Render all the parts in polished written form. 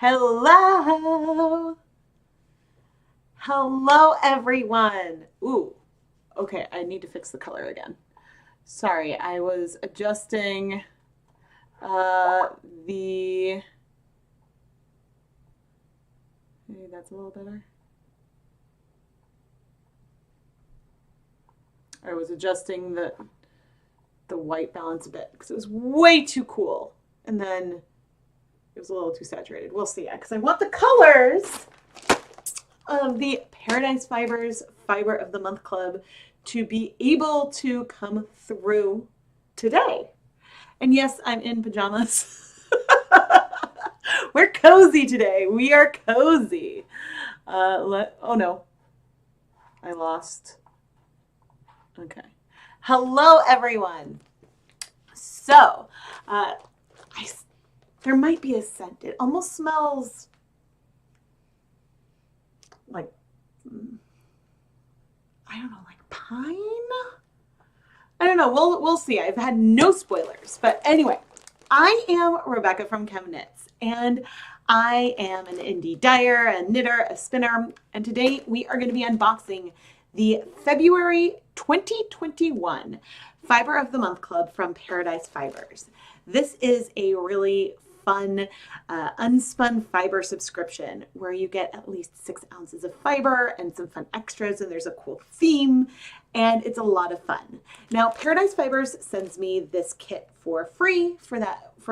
Hello. Hello, everyone. Ooh, okay, I need to fix the color again. Sorry, I was adjusting uh, the, maybe that's a little better. I was adjusting the white balance a bit because it was way too cool. And then it was a little too saturated. We'll see, because I want the colors of the Paradise Fibers Fiber of the Month Club to be able to come through today. And yes, I'm in pajamas. We're cozy today. We are cozy. Oh no, I lost. Okay. Hello, everyone. So, I, there might be a scent. It almost smells like, I don't know, like pine? I don't know. We'll see. I've had no spoilers. But anyway, I am Rebecca from ChemKnits, and I am an indie dyer, a knitter, a spinner, and today we are going to be unboxing the February 2021 Fiber of the Month Club from Paradise Fibers. This is a really fun unspun fiber subscription where you get at least 6 ounces of fiber and some fun extras, and there's a cool theme, and it's a lot of fun. Now, Paradise Fibers sends me this kit for free for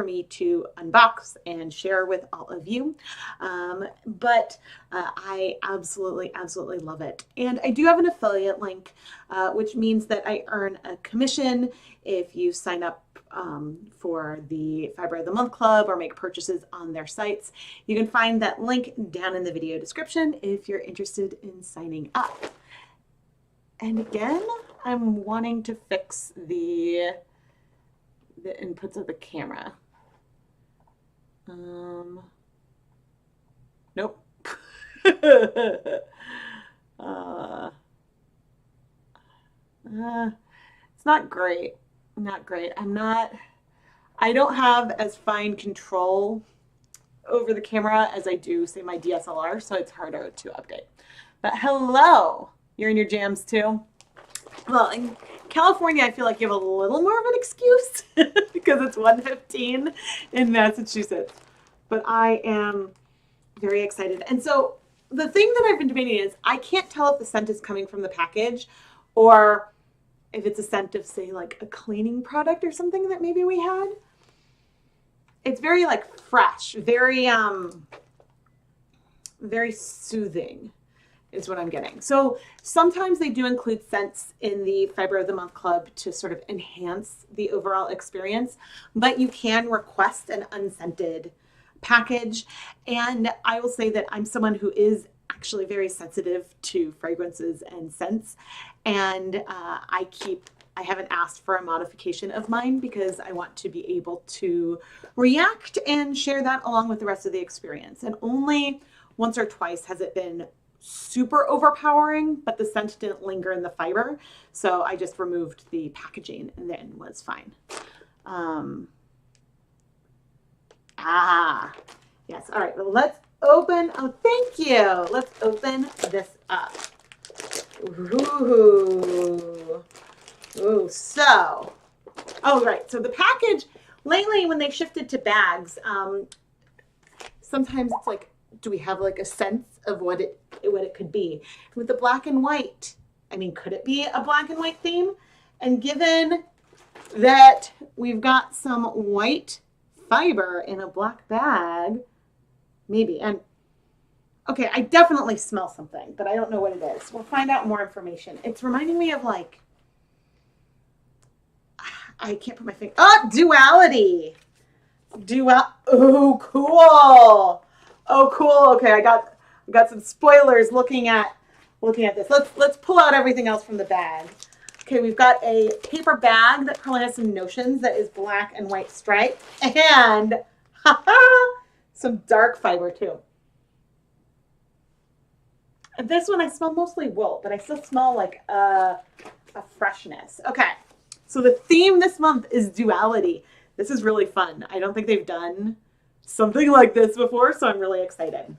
me to unbox and share with all of you. I absolutely love it. And I do have an affiliate link, which means that I earn a commission if you sign up for the Fiber of the Month Club or make purchases on their sites. You can find that link down in the video description if you're interested in signing up. And again, I'm wanting to fix the inputs of the camera. Nope. It's not great. Not great. I don't have as fine control over the camera as I do, say, my DSLR, so it's harder to update. But hello, you're in your jams too? Well, in California, I feel like you have a little more of an excuse because it's 1:15 in Massachusetts. But I am very excited. And so the thing that I've been debating is I can't tell if the scent is coming from the package or if it's a scent of, say, like a cleaning product or something that maybe we had. It's very like fresh, very soothing is what I'm getting. So sometimes they do include scents in the Fiber of the Month Club to sort of enhance the overall experience, but you can request an unscented package. And I will say that I'm someone who is actually very sensitive to fragrances and scents, and I haven't asked for a modification of mine because I want to be able to react and share that along with the rest of the experience. And only once or twice has it been super overpowering, but the scent didn't linger in the fiber, so I just removed the packaging and then was fine. Yes. All right, well, let's open. Oh, thank you. Let's open this up. Ooh. So, oh, right. So the package, lately when they shifted to bags, sometimes it's like, do we have like a sense of what it could be? With the black and white, I mean, could it be a black and white theme? And given that we've got some white fiber in a black bag, maybe. And okay, I definitely smell something, but I don't know what it is. We'll find out more information. It's reminding me of like, I can't put my finger. Oh, Duality. Oh, cool. Oh, cool. Okay, I got some spoilers looking at this. Let's pull out everything else from the bag. Okay, we've got a paper bag that probably has some notions that is black and white striped, and some dark fiber too. And this one I smell mostly wool, but I still smell like a freshness. Okay, so the theme this month is duality. This is really fun. I don't think they've done something like this before, so I'm really excited.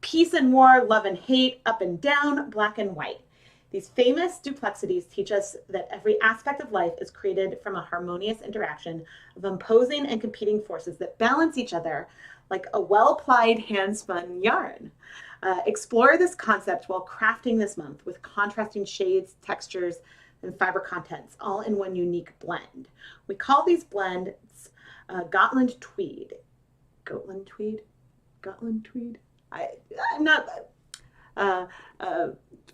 Peace and war, love and hate, up and down, black and white. These famous duplixities teach us that every aspect of life is created from a harmonious interaction of opposing and competing forces that balance each other like a well-plied hand-spun yarn. Explore this concept while crafting this month with contrasting shades, textures, and fiber contents, all in one unique blend. We call these blends Gotland Tweed. Gotland Tweed? Gotland Tweed? I'm not...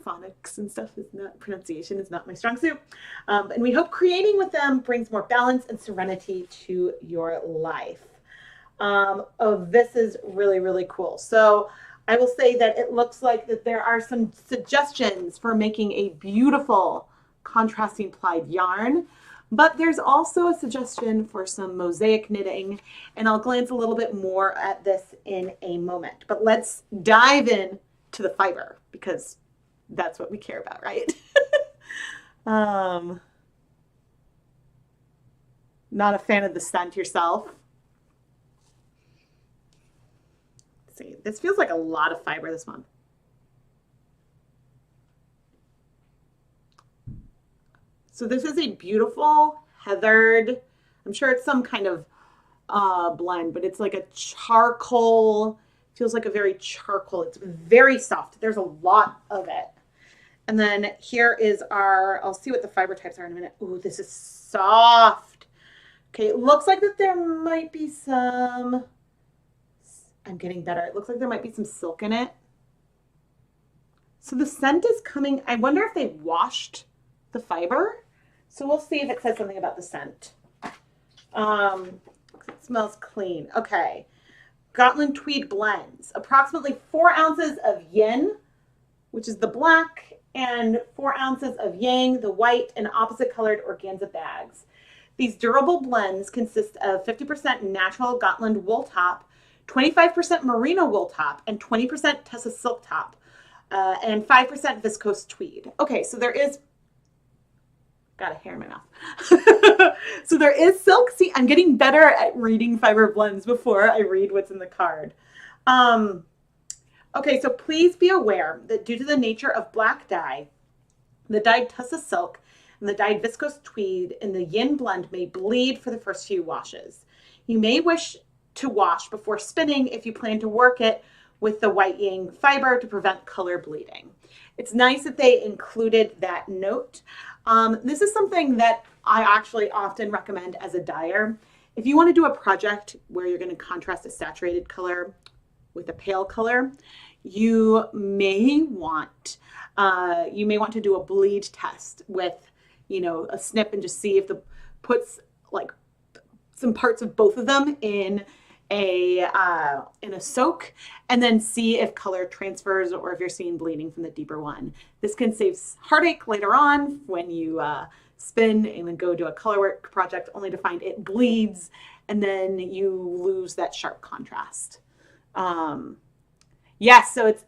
phonics and stuff is not, pronunciation is not my strong suit. And we hope creating with them brings more balance and serenity to your life. Oh, this is really, really cool. So I will say that it looks like that there are some suggestions for making a beautiful contrasting plied yarn, but there's also a suggestion for some mosaic knitting, and I'll glance a little bit more at this in a moment. But let's dive in to the fiber, because that's what we care about, right? Not a fan of the scent yourself. Let's see, this feels like a lot of fiber this month. So this is a beautiful heathered, I'm sure it's some kind of blend, but it's like a charcoal, feels like a very charcoal. It's very soft. There's a lot of it. And then here is our, I'll see what the fiber types are in a minute. Ooh, this is soft. Okay, it looks like that there might be some, I'm getting better. It looks like there might be some silk in it. So the scent is coming, I wonder if they washed the fiber. So we'll see if it says something about the scent. It smells clean. Okay. Gotland Tweed blends. Approximately 4 ounces of yin, which is the black, and 4 ounces of yang, the white, and opposite colored organza bags. These durable blends consist of 50% natural Gotland wool top, 25% merino wool top, and 20% Tessa silk top, and 5% viscose tweed. Okay, so there is, got a hair in my mouth. So there is silk. See, I'm getting better at reading fiber blends before I read what's in the card. Okay, so please be aware that due to the nature of black dye, the dyed Tussa silk and the dyed viscose tweed in the yin blend may bleed for the first few washes. You may wish to wash before spinning if you plan to work it with the white yang fiber to prevent color bleeding. It's nice that they included that note. This is something that I actually often recommend as a dyer. If you want to do a project where you're going to contrast a saturated color with a pale color, you may want to do a bleed test with, you know, a snip and just see if the puts like some parts of both of them in a soak, and then see if color transfers or if you're seeing bleeding from the deeper one. This can save heartache later on when you spin and then go do a color work project only to find it bleeds and then you lose that sharp contrast. Yes, so it's,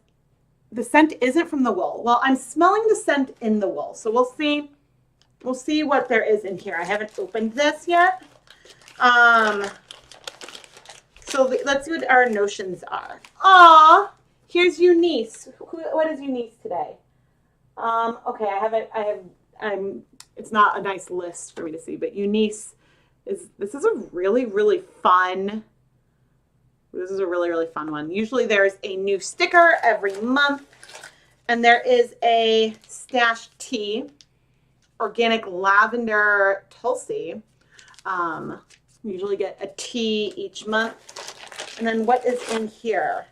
the scent isn't from the wool. Well, I'm smelling the scent in the wool, so we'll see what there is in here. I haven't opened this yet. So let's see what our notions are. Aw, here's Eunice. What is Eunice today? Okay, it's not a nice list for me to see, but Eunice this is a really, really fun, this is a really, really fun one. Usually there's a new sticker every month, and there is a stash tea, organic lavender Tulsi. We usually get a tea each month. And then what is in here?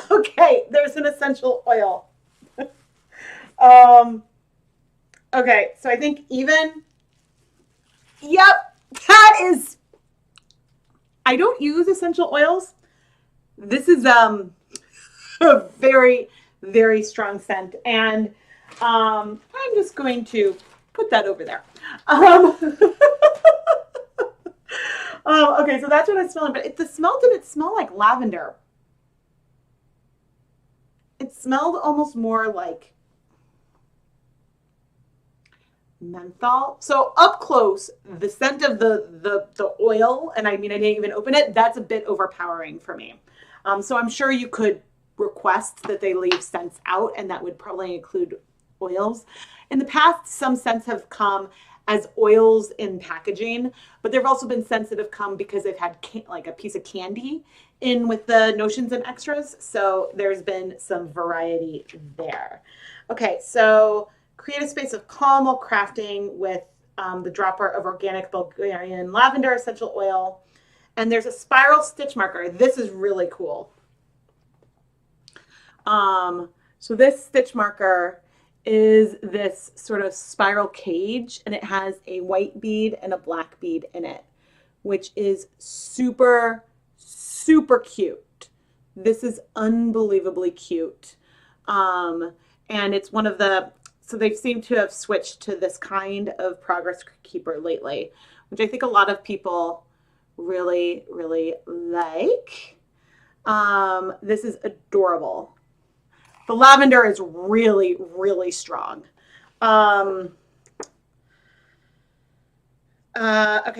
Okay, there's an essential oil. Okay, so I think even, yep, that is, I don't use essential oils. This is a very, very strong scent, and I'm just going to put that over there. Okay, so that's what I'm smelling, but the smell didn't smell like lavender. It smelled almost more like menthol. So up close, the scent of the oil, and I mean I didn't even open it, that's a bit overpowering for me. So I'm sure you could request that they leave scents out, and that would probably include oils. In the past, some scents have come as oils in packaging, but there have also been scents that have come because they've had like a piece of candy in with the notions and extras. So there's been some variety there. Okay, so create a space of calm while crafting with the dropper of organic Bulgarian lavender essential oil. And there's a spiral stitch marker. This is really cool. So this stitch marker is this sort of spiral cage, and it has a white bead and a black bead in it, which is super, super cute. This is unbelievably cute. And it's one of the, so they seem to have switched to this kind of progress keeper lately, which I think a lot of people really, really like. This is adorable. The lavender is really, really strong. Okay,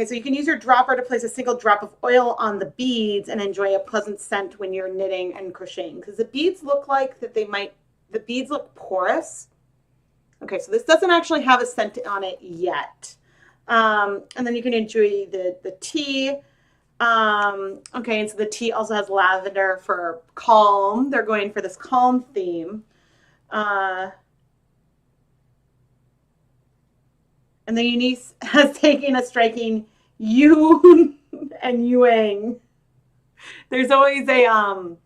so you can use your dropper to place a single drop of oil on the beads and enjoy a pleasant scent when you're knitting and crocheting. Because the beads look like that the beads look porous. Okay, so this doesn't actually have a scent on it yet. And then you can enjoy the tea. Okay, and so the tea also has lavender for calm. They're going for this calm theme. And then Eunice has taken a striking yu and yuang. There's always a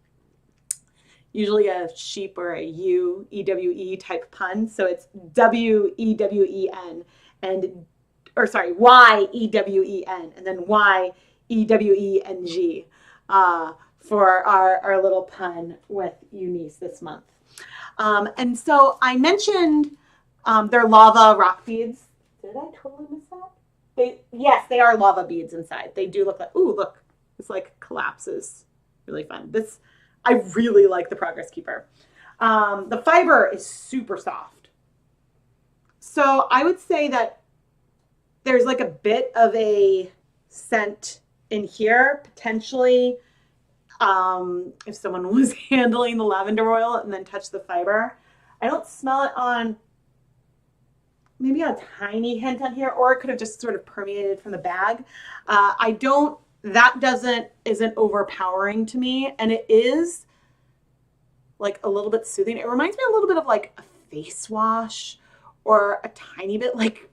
usually a sheep or a ewe type pun. So it's W-E-W-E-N and or sorry, Y-E-W-E-N and then Y-E-W-E-N-G for our little pun with Eunice this month. And so I mentioned they're lava rock beads. Did I totally miss that? Yes, they are lava beads inside. They do look like, ooh, look, this like collapses. Really fun. I really like the Progress Keeper. The fiber is super soft. So I would say that there's like a bit of a scent in here, potentially, if someone was handling the lavender oil and then touched the fiber. I don't smell it on, maybe a tiny hint on here, or it could have just sort of permeated from the bag. That isn't overpowering to me, and it is like a little bit soothing. It reminds me a little bit of like a face wash or a tiny bit like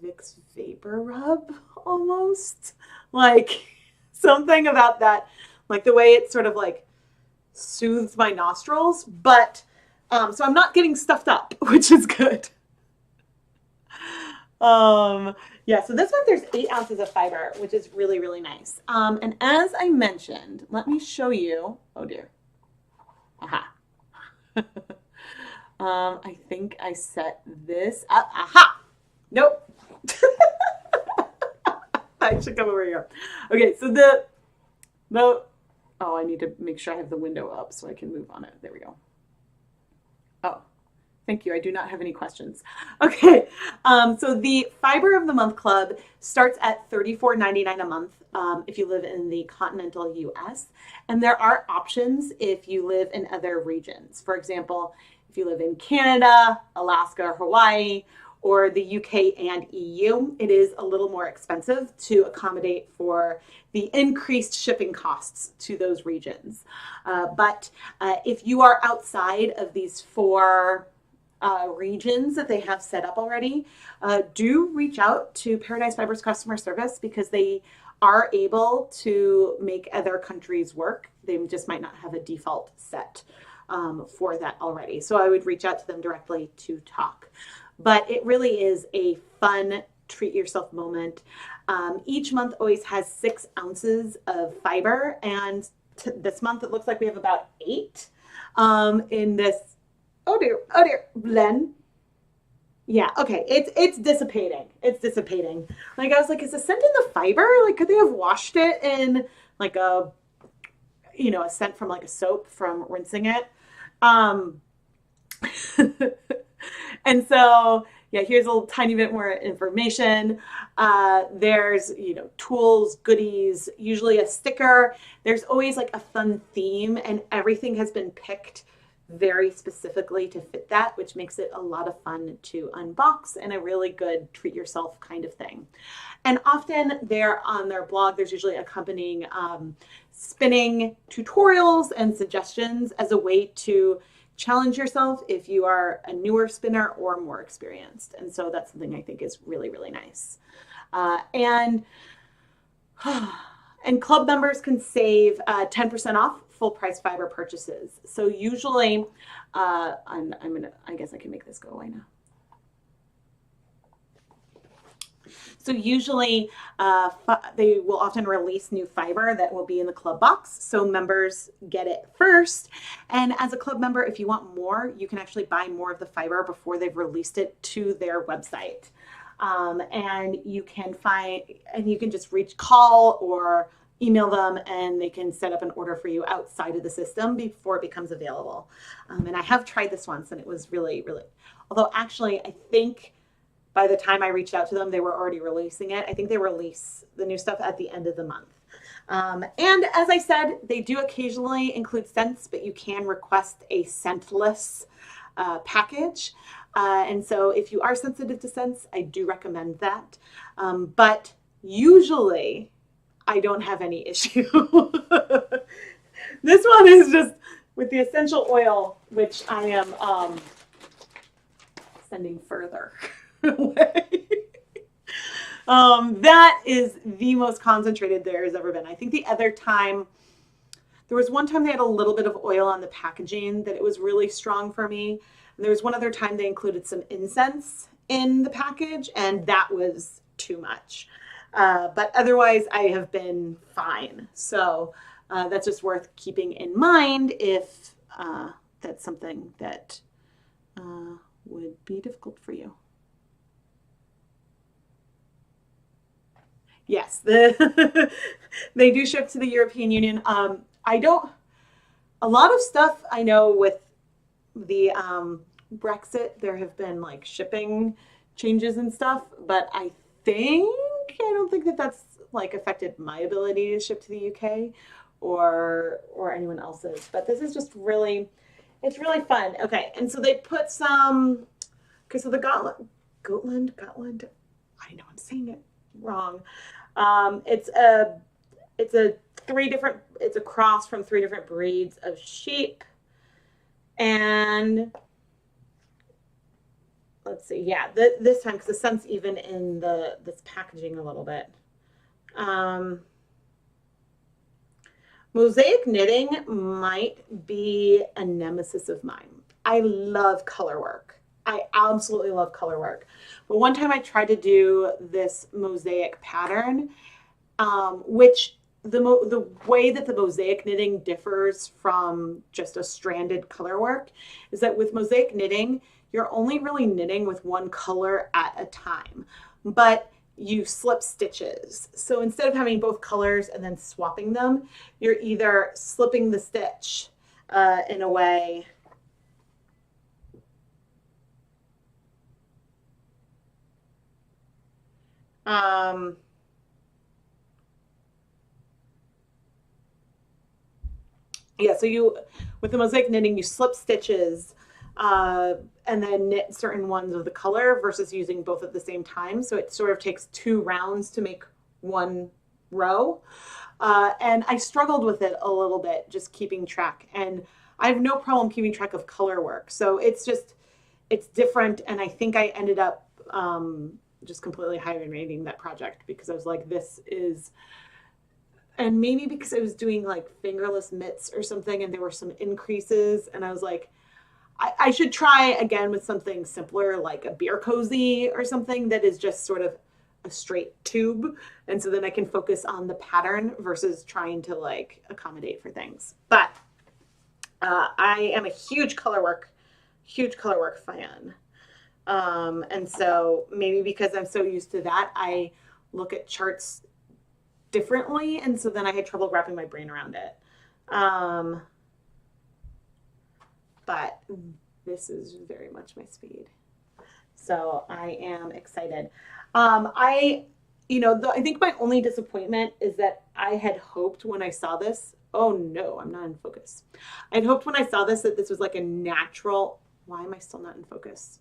Vicks Vapor Rub almost. Like something about that, like the way it sort of like soothes my nostrils, but so I'm not getting stuffed up, which is good. Yeah, so this one, there's 8 ounces of fiber, which is really, really nice. And as I mentioned, let me show you, oh dear. Aha. I think I set this up. Aha. Nope. I should come over here. Okay, so oh, I need to make sure I have the window up so I can move on it. There we go. Oh. Thank you. I do not have any questions. Okay, so the Fiber of the Month Club starts at $34.99 a month if you live in the continental US. And there are options if you live in other regions. For example, if you live in Canada, Alaska, or Hawaii, or the UK and EU, it is a little more expensive to accommodate for the increased shipping costs to those regions. But if you are outside of these 4 regions that they have set up already, do reach out to Paradise Fibers customer service because they are able to make other countries work. They just might not have a default set for that already. So I would reach out to them directly to talk. But it really is a fun treat yourself moment. Each month always has 6 ounces of fiber, and this month it looks like we have about 8 in this. Oh dear, blend. Yeah, okay. It's dissipating. It's dissipating. Like I was like, is the scent in the fiber? Like could they have washed it in like a a scent from like a soap from rinsing it? Um and so yeah, here's a little tiny bit more information. There's tools, goodies, usually a sticker. There's always like a fun theme, and everything has been picked very specifically to fit that, which makes it a lot of fun to unbox and a really good treat yourself kind of thing. And often they're on their blog, there's usually accompanying spinning tutorials and suggestions as a way to challenge yourself if you are a newer spinner or more experienced. And so that's something I think is really, really nice. And and club members can save 10% off full price fiber purchases. So usually, I guess I can make this go away now. So usually they will often release new fiber that will be in the club box. So members get it first. And as a club member, if you want more, you can actually buy more of the fiber before they've released it to their website. And you can just call or email them, and they can set up an order for you outside of the system before it becomes available. And I have tried this once, and it was really, really, although actually I think by the time I reached out to them, they were already releasing it. I think they release the new stuff at the end of the month. And as I said, they do occasionally include scents, but you can request a scentless package. And so if you are sensitive to scents, I do recommend that. But usually I don't have any issue. This one is just with the essential oil, which I am sending further away. That is the most concentrated there has ever been. I think the other time, there was one time they had a little bit of oil on the packaging that it was really strong for me. And there was one other time they included some incense in the package, and that was too much. But otherwise, I have been fine. So that's just worth keeping in mind if that's something that would be difficult for you. Yes, they do ship to the European Union. A lot of stuff I know with the Brexit, there have been like shipping changes and stuff, but I don't think that that's like affected my ability to ship to the UK or anyone else's. But this is just really, it's really fun. Okay, and so they put some, okay, so the Gotland, I know I'm saying it wrong. It's a cross from 3 different breeds of sheep. And let's see, yeah, this time, because the scent's even in this packaging a little bit. Mosaic knitting might be a nemesis of mine. I love color work. I absolutely love color work. But one time I tried to do this mosaic pattern, which the way that the mosaic knitting differs from just a stranded color work is that with mosaic knitting, you're only really knitting with one color at a time, but you slip stitches. So instead of having both colors and then swapping them, you're either slipping the stitch in a way. Yeah, so with the mosaic knitting, you slip stitches and then knit certain ones of the color versus using both at the same time. So it sort of takes 2 rounds to make one row. And I struggled with it a little bit, just keeping track. And I have no problem keeping track of color work. So it's different. And I think I ended up just completely hibernating that project because I was like, and maybe because I was doing like fingerless mitts or something and there were some increases and I was like, I should try again with something simpler like a beer cozy or something that is just sort of a straight tube. And so then I can focus on the pattern versus trying to like accommodate for things. But I am a huge color work fan. And so maybe because I'm so used to that, I look at charts differently. And so then I had trouble wrapping my brain around it. Um, but this is very much my speed. So I am excited. I think my only disappointment is that I had hoped when I saw this. Oh no, I'm not in focus. I'd hoped when I saw this that this was like a natural. Why am I still not in focus?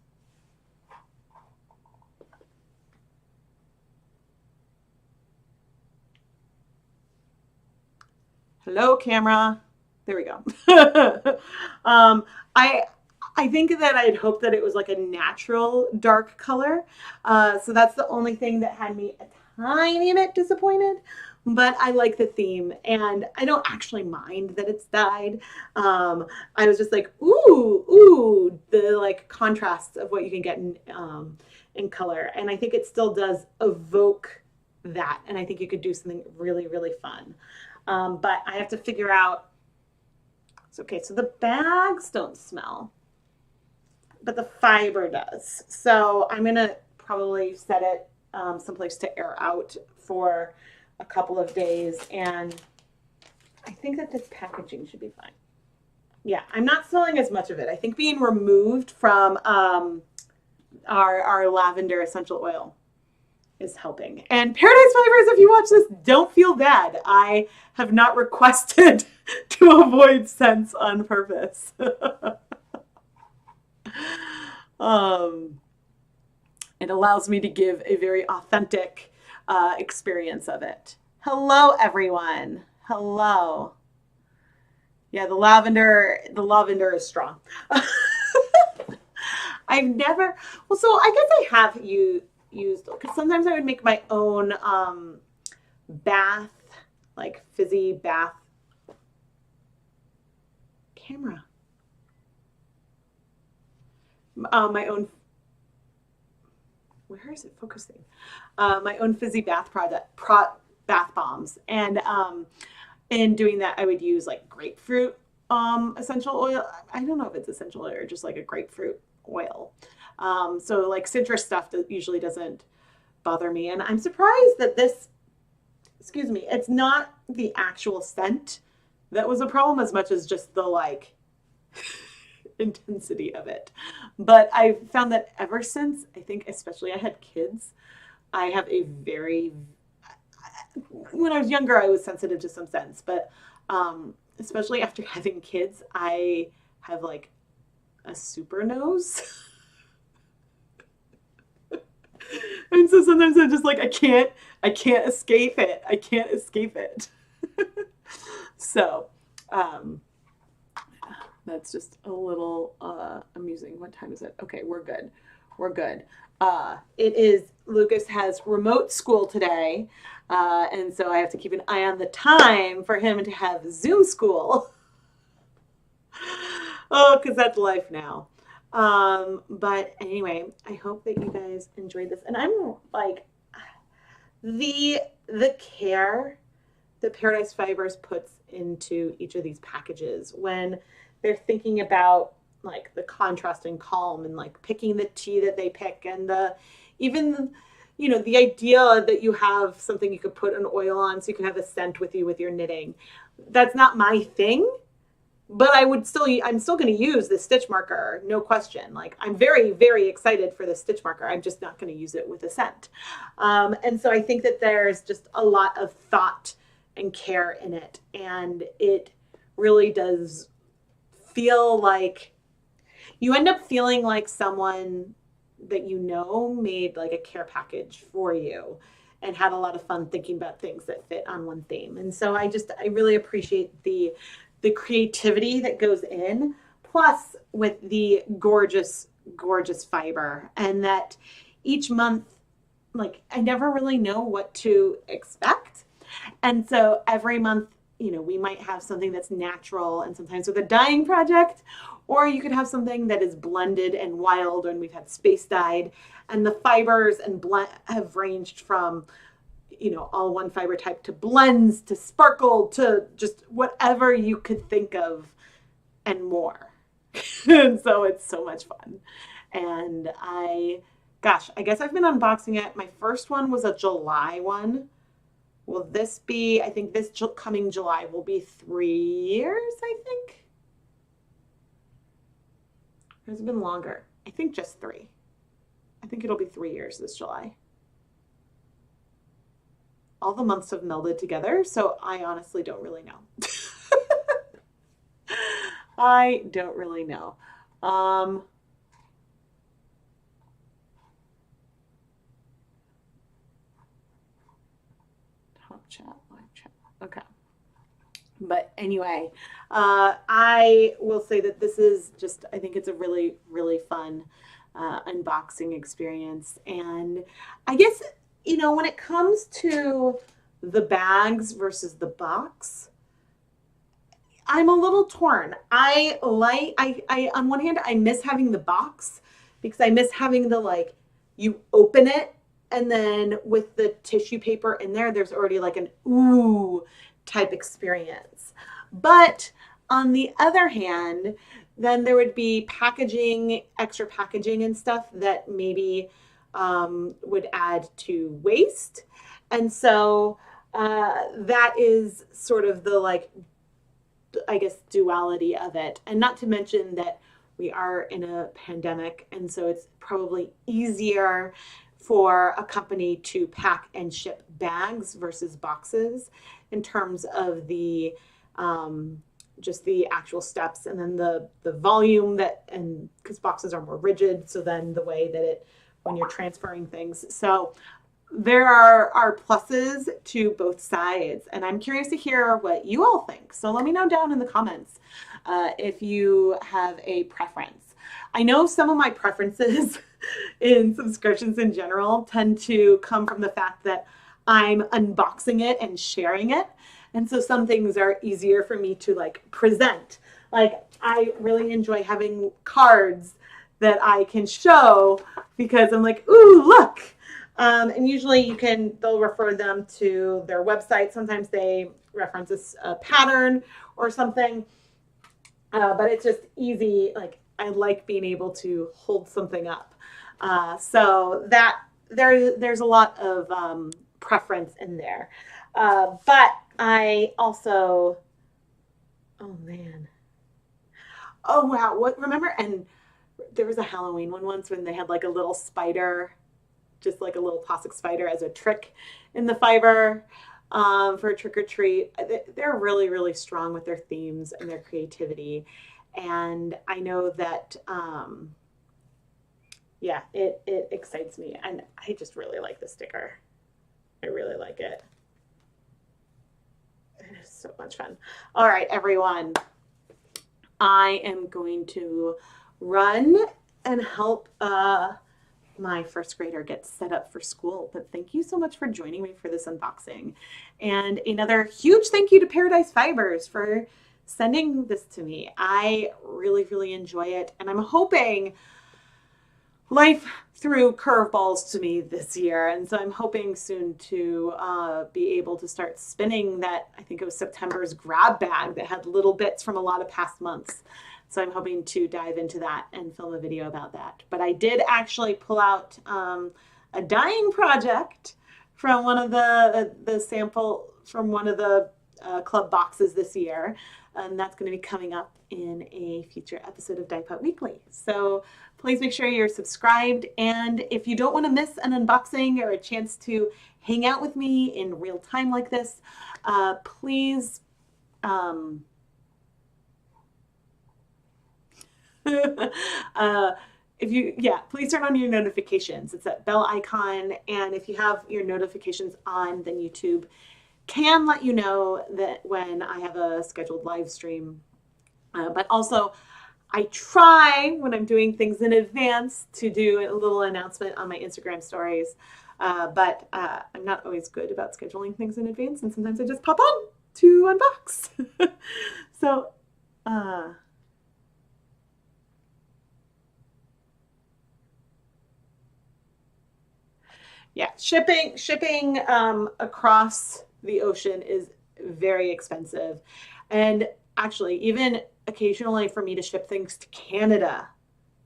Hello, camera. There we go. I I think that I'd hoped that it was like a natural dark color. So that's the only thing that had me a tiny bit disappointed. But I like the theme, and I don't actually mind that it's dyed. I was just like, ooh, the like contrasts of what you can get in color, and I think it still does evoke that. And I think you could do something really, really fun. But I have to figure out. It's okay. So the bags don't smell, but the fiber does. So I'm gonna probably set it someplace to air out for a couple of days, and I think that this packaging should be fine. Yeah, I'm not smelling as much of it. I think being removed from our lavender essential oil is helping. And Paradise Fibers, if you watch this, don't feel bad. I have not requested to avoid scents on purpose. It allows me to give a very authentic experience of it. Hello, everyone. Hello. Yeah, the lavender is strong. I've never, well, so I guess I have used, because sometimes I would make my own bath, like fizzy bath camera. My own, where is it focusing? My own fizzy bath bath bombs. And in doing that, I would use like grapefruit essential oil. I don't know if it's essential oil or just like a grapefruit oil. So like citrus stuff that usually doesn't bother me. And I'm surprised that this, excuse me, it's not the actual scent that was a problem as much as just the like intensity of it. But I've found that ever since, I think especially I had kids, I have a very, when I was younger, I was sensitive to some scents, but especially after having kids, I have like a super nose. And so sometimes I'm just like, I can't escape it. I can't escape it. So, that's just a little amusing. What time is it? Okay, we're good. We're good. It is, Lucas has remote school today. And so I have to keep an eye on the time for him to have Zoom school. Oh, because that's life now. But anyway, I hope that you guys enjoyed this. And I'm like, the care that Paradise Fibers puts into each of these packages when they're thinking about like the contrast and calm and like picking the tea that they pick and the even the idea that you have something you could put an oil on so you can have a scent with you with your knitting. That's not my thing, but I'm still going to use the stitch marker, no question. Like I'm very, very excited for the stitch marker. I'm just not going to use it with a scent. And so I think that there's just a lot of thought and care in it, and it really does feel like you end up feeling like someone that made like a care package for you and had a lot of fun thinking about things that fit on one theme. And so I really appreciate the creativity that goes in, plus with the gorgeous fiber, and that each month, like I never really know what to expect. And so every month, we might have something that's natural and sometimes with a dyeing project, or you could have something that is blended and wild, and we've had space dyed, and the fibers and have ranged from, all one fiber type to blends to sparkle to just whatever you could think of and more. And so it's so much fun. And gosh, I guess I've been unboxing it. My first one was a July one. Will this be, I think this coming July will be 3 years, I think. Has it been longer? I think just 3. I think it'll be 3 years this July. All the months have melded together, so I honestly don't really know. I don't really know. Top chat, live chat. Okay. But anyway, I will say that this is just, I think it's a really, really fun unboxing experience. And I guess, you know, when it comes to the bags versus the box, I'm a little torn. I on one hand, I miss having the box because I miss having the, like, you open it and then with the tissue paper in there, there's already like an ooh type experience. But on the other hand, then there would be packaging, extra packaging and stuff that maybe would add to waste. And so that is sort of the, like, I guess, duality of it. And not to mention that we are in a pandemic, and so it's probably easier for a company to pack and ship bags versus boxes in terms of the just the actual steps, and then the volume that, and because boxes are more rigid, so then the way that it, when you're transferring things. So there are pluses to both sides, and I'm curious to hear what you all think. So let me know down in the comments if you have a preference. I know some of my preferences in subscriptions in general tend to come from the fact that I'm unboxing it and sharing it. And so some things are easier for me to, like, present. Like, I really enjoy having cards that I can show because I'm like, ooh, look. And usually they'll refer them to their website. Sometimes they reference a pattern or something. But it's just easy. Like, I like being able to hold something up. So that there's a lot of preference in there. But I also, oh man. Oh wow, remember, and there was a Halloween one once when they had like a little spider, just like a little plastic spider as a trick in the fiber for a trick or treat. They're really, really strong with their themes and their creativity. And I know that, yeah, it excites me. And I just really like the sticker. I really like it. It is so much fun. All right, everyone. I am going to run and help my first grader get set up for school. But thank you so much for joining me for this unboxing. And another huge thank you to Paradise Fibers for sending this to me. I really, really enjoy it. And I'm hoping life threw curveballs to me this year. And so I'm hoping soon to be able to start spinning that, I think it was September's grab bag that had little bits from a lot of past months. So I'm hoping to dive into that and film a video about that. But I did actually pull out a dyeing project from one of the sample, from one of the club boxes this year. And that's going to be coming up in a future episode of Dye Pot Weekly. So please make sure you're subscribed. And if you don't want to miss an unboxing or a chance to hang out with me in real time like this, please please turn on your notifications. It's that bell icon. And if you have your notifications on, then YouTube can let you know that when I have a scheduled live stream. But also, I try, when I'm doing things in advance, to do a little announcement on my Instagram stories. But I'm not always good about scheduling things in advance, and sometimes I just pop on to unbox. So, yeah, shipping across the ocean is very expensive. And actually, even occasionally for me to ship things to Canada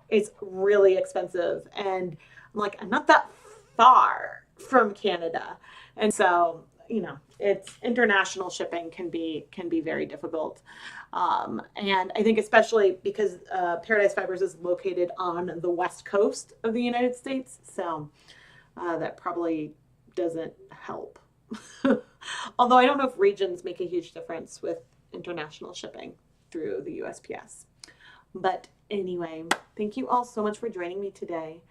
it's really expensive. And I'm like, I'm not that far from Canada. And so, you know, it's international shipping can be very difficult. And I think especially because Paradise Fibers is located on the west coast of the United States, so that probably doesn't help. Although I don't know if regions make a huge difference with international shipping through the USPS. But anyway, thank you all so much for joining me today.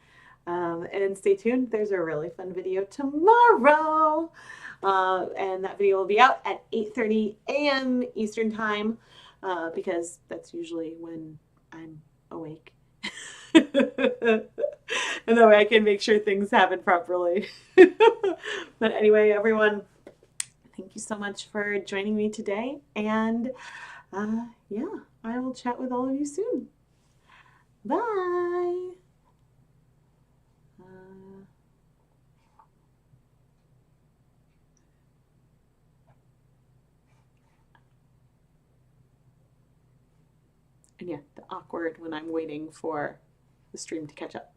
And stay tuned. There's a really fun video tomorrow. And that video will be out at 8:30 a.m. Eastern Time because that's usually when I'm awake. And that way I can make sure things happen properly. But anyway, everyone, thank you so much for joining me today. And yeah, I will chat with all of you soon. Bye. And yeah, the awkward when I'm waiting for the stream to catch up.